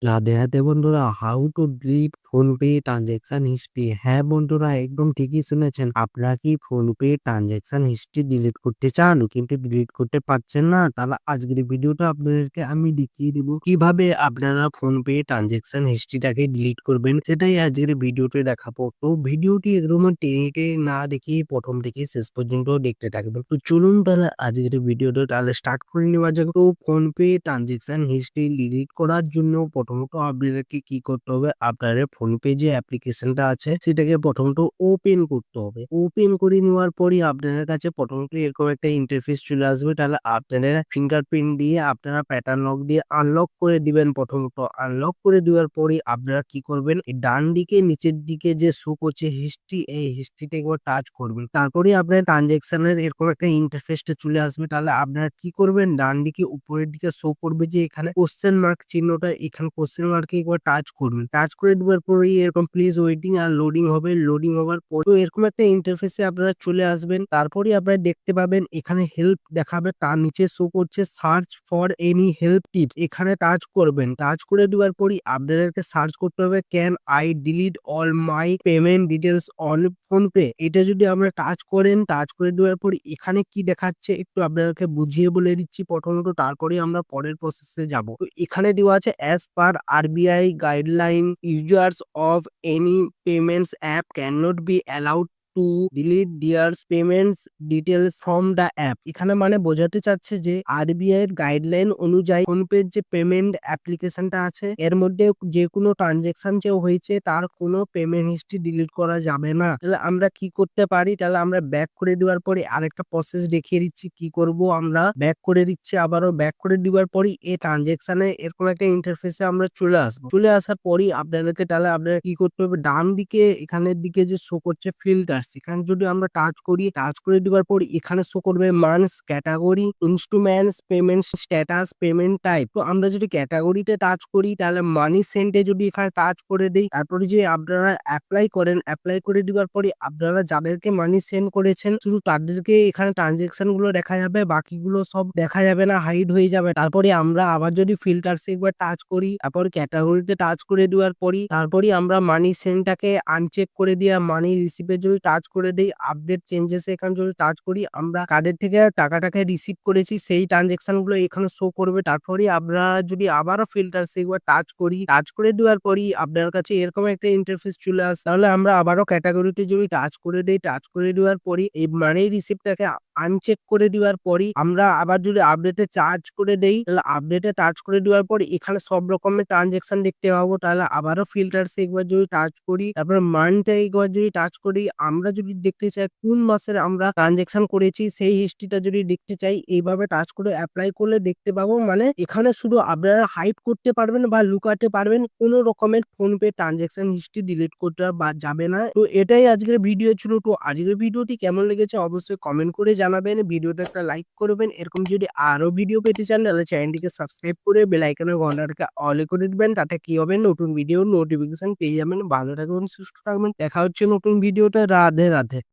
রাধে রাধে বন্ধুরা, how to delete PhonePe transaction history. হ্যাঁ বন্ধুরা, একদম ঠিকই শুনেছেন। আপনারা কি ফোনপে ট্রানজেকশন হিস্ট্রি ডিলিট করতে চান কিন্তু ডিলিট করতে পারছেন না? তাহলে আজকের ভিডিওটা আপনাদেরকে আমি দেখিয়ে দিব কিভাবে আপনারা ফোনপে ট্রানজেকশন হিস্ট্রিটাকে ডিলিট করবেন, সেটাই আজকের ভিডিওতে দেখাবো। তো ভিডিওটি একদম টেনে না দেখিয়ে প্রথম থেকে শেষ পর্যন্ত দেখতে থাকবেন। তো চলুন তাহলে আজকের ভিডিওটা তাহলে স্টার্ট করে নেওয়া যাক। তো ফোনপে ট্রানজেকশন হিস্ট্রি ডিলিট করার জন্য প্রথমত আপনাদেরকে কি করতে হবে, আপনাদের ফোনপে যে অ্যাপ্লিকেশনটা আছে সেটাকে প্রথমত ওপেন করতে হবে। ওপেন করে নেওয়ার পরই আপনাদের কাছে প্রথমত এরকম একটা ইন্টারফেস চলে আসবে। তাহলে আপনারা ফিঙ্গারপ্রিন্ট দিয়ে আপনারা প্যাটার্ন লক দিয়ে আনলক করে দিবেন। প্রথমত আনলক করে দেওয়ার পরই আপনারা কি করবেন, এই ডান দিকে নিচের দিকে যে শো করছে হিস্ট্রি, এই হিস্ট্রিটা একবার টাচ করবেন। তারপরে আপনার ট্রানজেকশনের এরকম একটা ইন্টারফেসটা চলে আসবে। তাহলে আপনারা কি করবেন, ডান দিকে উপরের দিকে শো করবে যে এখানে কোশ্চেন মার্ক চিহ্নটা, এখানে কোশ্চেন মার্কে একবার টাচ করবেন। টাচ করে দেওয়ার পরেই এরকম প্লিজ ওয়েটিং আর লোডিং হবে। লোডিং হওয়ার পর তো এরকম একটা ইন্টারফেসে আপনারা চলে আসবেন। তারপরে আপনারা দেখতে পাবেন এখানে হেল্প দেখাবে, তার নিচে শো করছে search for any help tips. এখানে টাচ করবেন। টাচ করে দেওয়ার পরই আপনাদেরকে সার্চ করতে হবে can I delete all my payment details on PhonePe. এটা যদি আপনারা টাচ করেন, টাচ করে দেওয়ার পর এখানে কি দেখাচ্ছে একটু আপনাদেরকে বুঝিয়ে বলে দিচ্ছি প্রথমত, তারপরে আমরা পরের প্রসেসে যাব। তো এখানে দেওয়া আছে as per RBI guideline users of any payments app can not be allowed to delete their payments details from the app. এখানে মানে বোঝাতে চাচ্ছে যে আরবিআই এর গাইডলাইন অনুযায়ী ফোনপের যে পেমেন্ট অ্যাপ্লিকেশনটা আছে এর মধ্যে যে কোনো ট্রানজেকশন যে হয়েছে তার কোনো পেমেন্ট হিস্ট্রি ডিলিট করা যাবে না। তাহলে আমরা কি করতে পারি, তাহলে আমরা ব্যাক করে দেওয়ার পরে আরেকটা প্রসেস দেখিয়ে দিচ্ছি কি করব। আমরা ব্যাক করে দিচ্ছি, আবারও ব্যাক করে দেওয়ার পরই এই ট্রানজেকশনে এরকম একটা ইন্টারফেসে আমরা চলে আসবো। চলে আসার পরই আপনাদেরকে তাহলে আপনারা কি করতে হবে, ডান দিকে এখানের দিকে যে শো করছে ফিল্টার, সেখানে যদি আমরা টাচ করি, টাচ করে দেওয়ার পর এখানে শো করবে months, category, instruments, payment status, payment type. তো আমরা যদি ক্যাটাগরিতে টাচ করি তাহলে মানি সেন্টে যদি এখানে টাচ করে দেই, তারপরে যে আপনারা অ্যাপ্লাই করেন, অ্যাপ্লাই করে দেওয়ার পরে আপনারা যাদেরকে মানি সেন্ড করেছেন শুধু তাদেরকে এখানে ট্রানজেকশন গুলো দেখা যাবে, বাকিগুলো সব দেখা যাবে না, হাইড হয়ে যাবে। তারপরে আমরা আবার যদি ফিল্টারসে একবার টাচ করি, তারপর ক্যাটাগরিতে টাচ করে দেওয়ার পরই তারপরে আমরা মানি সেন্ডটাকে আনচেক করে দিয়ে মানি রিসিভে যদি টাচ করে দেই, আপডেট চেঞ্জেস এখানে যদি টাচ করি, আমরা কার্ডের থেকে টাকাটাকে রিসিভ করেছি সেই ট্রানজেকশন গুলো এখানে শো করবে। তারপরে আমরা যদি আবারও ফিল্টারসে একবার টাচ করি, টাচ করে দেওয়ার পরই আপনার কাছে এরকম একটা ইন্টারফেস চলে আসে। তাহলে আমরা আবারও ক্যাটাগরিতে যদি টাচ করে দেই, টাচ করে দেওয়ার পরই এই মানি রিসিপ্টটাকে আনচেক করে দেওয়ার পরই আমরা আবার যদি আপডেটে চার্জ করে দেই, তাহলে আপডেটে টাচ করে দেওয়ার পর এখানে সব রকমের ট্রানজেকশন দেখতে পাবো। তাহলে আবারও ফিল্টারসে একবার যদি টাচ করি, তারপর মান্থে একবার যদি টাচ করি, আমরা যদি দেখতে চাই কোন মাসের আমরা ট্রানজেকশন করেছি সেই হিস্ট্রিটা যদি দেখতে চাই, এইভাবে টাচ করে অ্যাপ্লাই করলে দেখতে পাবো। মানে এখানে শুধু আপনারা হাইড করতে পারবেন বা লুকাতে পারবেন, কোনো রকমের ফোনপে ট্রানজেকশন হিস্ট্রি ডিলিট করতে যাবে না। তো এটাই আজকের ভিডিও ছিল। তো আজকের ভিডিওটি কেমন লেগেছে অবশ্যই কমেন্ট করে জানাবেন, ভিডিওটা একটা লাইক করবেন। এরকম যদি আরো ভিডিও পেতে চান তাহলে চ্যানেলটিকে সাবস্ক্রাইব করে বেল আইকনের ঘন্টাটাকে অলে করে দিবেন। তাতে কি হবে, নতুন ভিডিও নোটিফিকেশন পেয়ে যাবেন। ভালো থাকবেন, সুস্থ থাকবেন, দেখা হচ্ছে নতুন ভিডিওটা। রাধে রাধে।